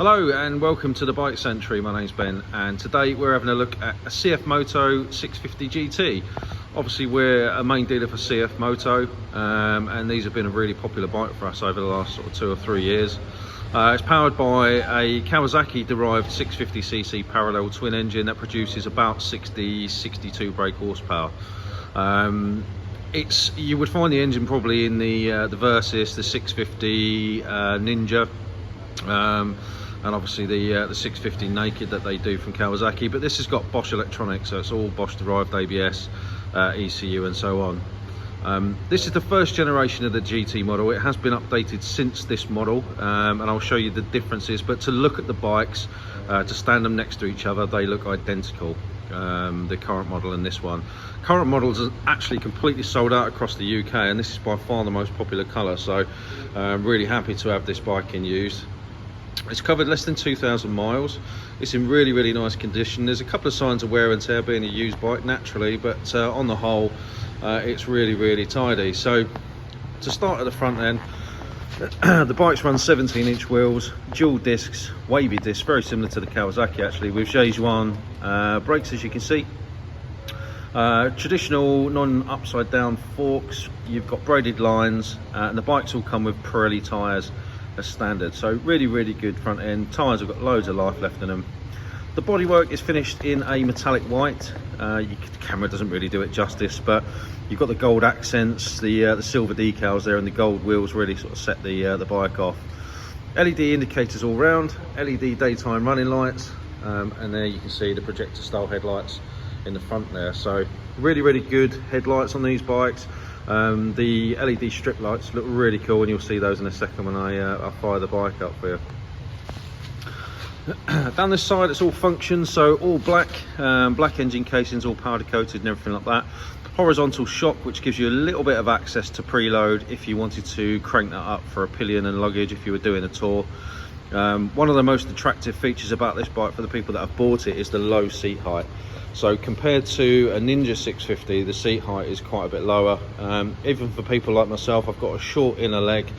Hello and welcome to the Bike Century. My name's Ben and today we're having a look at a CFMOTO 650GT. Obviously we're a main dealer for CFMOTO and these have been a really popular bike for us over the last sort of 2 or 3 years. It's powered by a Kawasaki derived 650cc parallel twin engine that produces about 60-62 brake horsepower. You would find the engine probably in the Versys, the 650 Ninja, and obviously the 650 Naked that they do from Kawasaki, but this has got Bosch electronics, so it's all Bosch derived ABS, ECU and so on. This is the first generation of the GT model. It has been updated since this model, and I'll show you the differences, but to look at the bikes, to stand them next to each other, they look identical. The current model and this one. Current models are actually completely sold out across the UK, and this is by far the most popular colour, so I'm really happy to have this bike in use. It's covered less than 2,000 miles. It's in really nice condition. There's a couple of signs of wear and tear being a used bike naturally, but on the whole it's really tidy. So to start at the front end, the bikes run 17-inch wheels, dual discs, wavy discs, very similar to the Kawasaki actually, with Szechuan brakes, as you can see. Traditional non-upside down forks. You've got braided lines, and the bikes all come with Pirelli tyres as standard, so really good front end. Tyres have got loads of life left in them. The bodywork is finished in a metallic white. The camera doesn't really do it justice, but you've got the gold accents, the silver decals there, and the gold wheels really sort of set the bike off. LED indicators all round, LED daytime running lights, and there you can see the projector style headlights in the front there. So really good headlights on these bikes. The LED strip lights look really cool, and you'll see those in a second when I fire the bike up for you. Down this side it's all functions, so all black, black engine casings, all powder coated and everything like that. Horizontal shock, which gives you a little bit of access to preload if you wanted to crank that up for a pillion and luggage if you were doing a tour. One of the most attractive features about this bike for the people that have bought it is the low seat height. So compared to a Ninja 650, the seat height is quite a bit lower. Even for people like myself, I've got a short inner leg,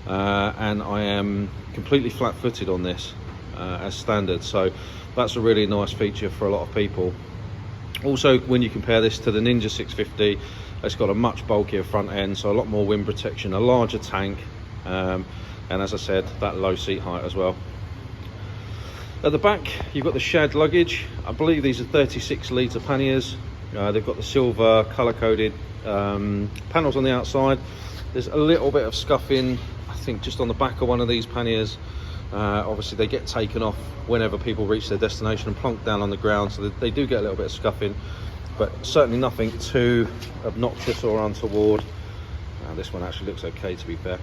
and I am completely flat-footed on this as standard. So that's a really nice feature for a lot of people. Also, when you compare this to the Ninja 650, it's got a much bulkier front end, so a lot more wind protection, a larger tank, and as I said, that low seat height as well. At the back you've got the shad luggage. I believe these are 36 litre panniers. They've got the silver colour coded panels on the outside. There's a little bit of scuffing, I think, just on the back of one of these panniers. Obviously they get taken off whenever people reach their destination and plonk down on the ground, so they do get a little bit of scuffing, but certainly nothing too obnoxious or untoward. This one actually looks okay, to be fair.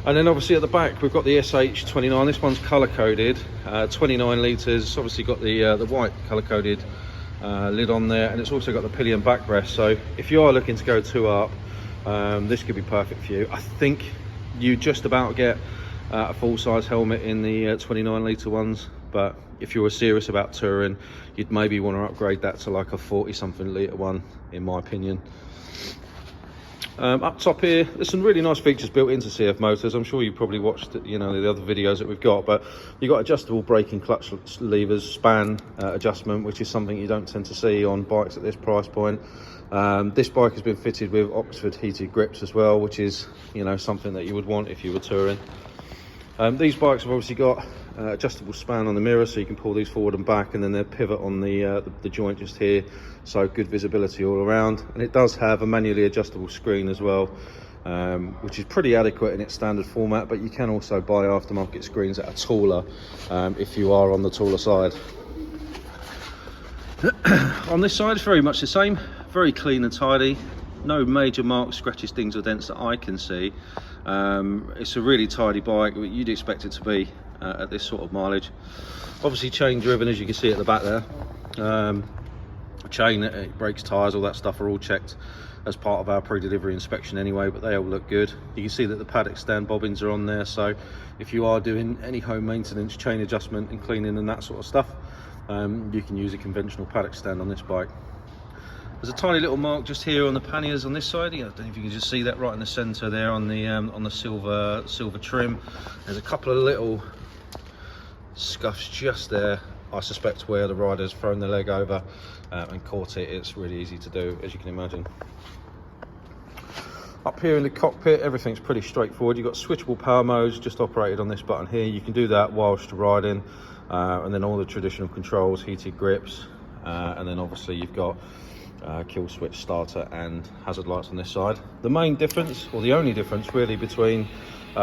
And then obviously at the back we've got the SH29. This one's colour coded, 29 litres. Obviously got the white colour coded lid on there, and it's also got the pillion backrest. So if you are looking to go 2 up, this could be perfect for you. I think you just about get a full-size helmet in the 29 litre ones, but if you were serious about touring, you'd maybe want to upgrade that to like a 40-something litre one, in my opinion. Up top here, there's some really nice features built into CF Motors. I'm sure you probably watched, you know, the other videos that we've got, but you've got adjustable braking clutch levers, span adjustment, which is something you don't tend to see on bikes at this price point. This bike has been fitted with Oxford heated grips as well, which is, you know, something that you would want if you were touring. These bikes have obviously got adjustable span on the mirror, so you can pull these forward and back, and then they'll pivot on the joint just here, so good visibility all around. And it does have a manually adjustable screen as well, which is pretty adequate in its standard format, but you can also buy aftermarket screens that are taller if you are on the taller side. On this side it's very much the same, very clean and tidy. No major marks, scratches, dings or dents that I can see. It's a really tidy bike, you'd expect it to be at this sort of mileage. Obviously chain driven, as you can see at the back there. Chain, brakes, tyres, all that stuff are all checked as part of our pre-delivery inspection anyway, but they all look good. You can see that the paddock stand bobbins are on there, so if you are doing any home maintenance, chain adjustment and cleaning and that sort of stuff, you can use a conventional paddock stand on this bike. There's a tiny little mark just here on the panniers on this side. I don't know if you can just see that right in the centre there on the silver trim. There's a couple of little scuffs just there, I suspect where the rider's thrown their leg over and caught it. It's really easy to do, as you can imagine. Up here in the cockpit, everything's pretty straightforward. You've got switchable power modes just operated on this button here. You can do that whilst riding, and then all the traditional controls, heated grips, and then obviously you've got kill switch, starter and hazard lights on this side. The main difference, or the only difference really, between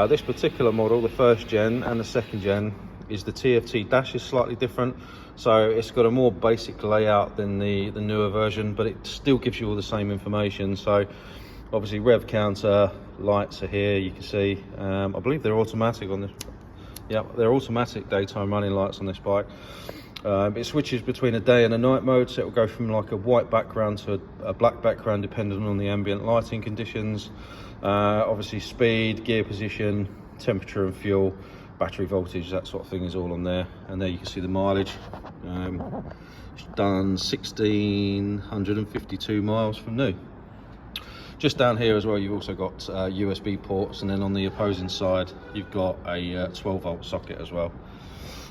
this particular model, the first gen, and the second gen, is the TFT dash is slightly different. So it's got a more basic layout than the newer version, but it still gives you all the same information. So obviously rev counter, lights are here, you can see. I believe they're automatic on this. Yeah, they're automatic daytime running lights on this bike. It switches between a day and a night mode, so it will go from like a white background to a black background depending on the ambient lighting conditions. Obviously speed, gear position, temperature and fuel, battery voltage, that sort of thing is all on there. And there you can see the mileage. It's done 1,652 miles from new. Just down here as well, you've also got USB ports, and then on the opposing side you've got a 12-volt socket as well.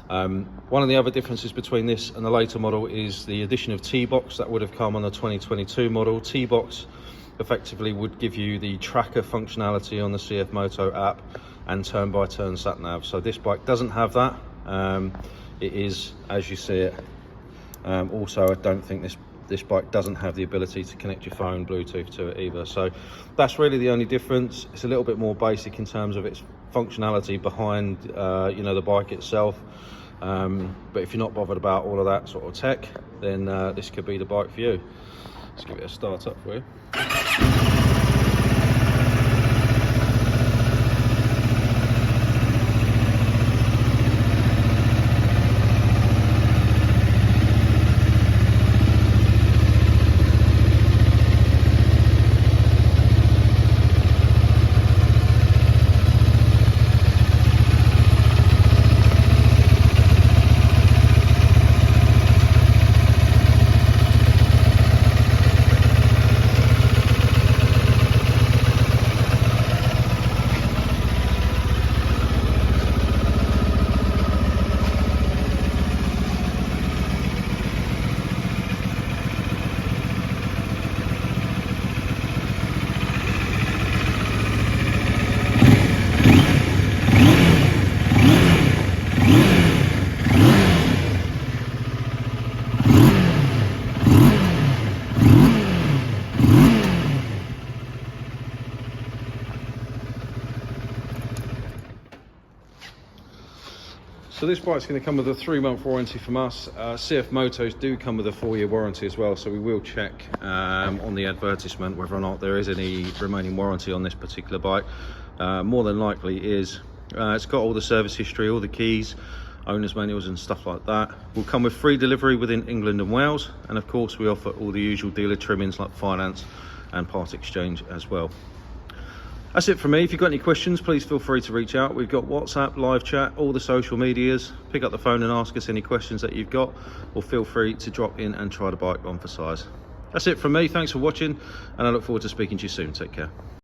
One of the other differences between this and the later model is the addition of T-Box that would have come on the 2022 model. T-Box effectively would give you the tracker functionality on the CFMOTO app and turn-by-turn sat-nav. So this bike doesn't have that. It is as you see it. Also, I don't think this bike doesn't have the ability to connect your phone Bluetooth to it either. So that's really the only difference. It's a little bit more basic in terms of its functionality behind you know, the bike itself. But if you're not bothered about all of that sort of tech, then this could be the bike for you. Let's give it a start up for you. So this bike's going to come with a 3-month warranty from us. CFMOTOs do come with a 4-year warranty as well, so we will check on the advertisement whether or not there is any remaining warranty on this particular bike. More than likely it is. It's got all the service history, all the keys, owner's manuals and stuff like that. Will come with free delivery within England and Wales, and of course we offer all the usual dealer trimmings like finance and part exchange as well. That's it from me. If you've got any questions, please feel free to reach out. We've got WhatsApp, live chat, all the social medias. Pick up the phone and ask us any questions that you've got, or feel free to drop in and try the bike on for size. That's it from me. Thanks for watching, and I look forward to speaking to you soon. Take care.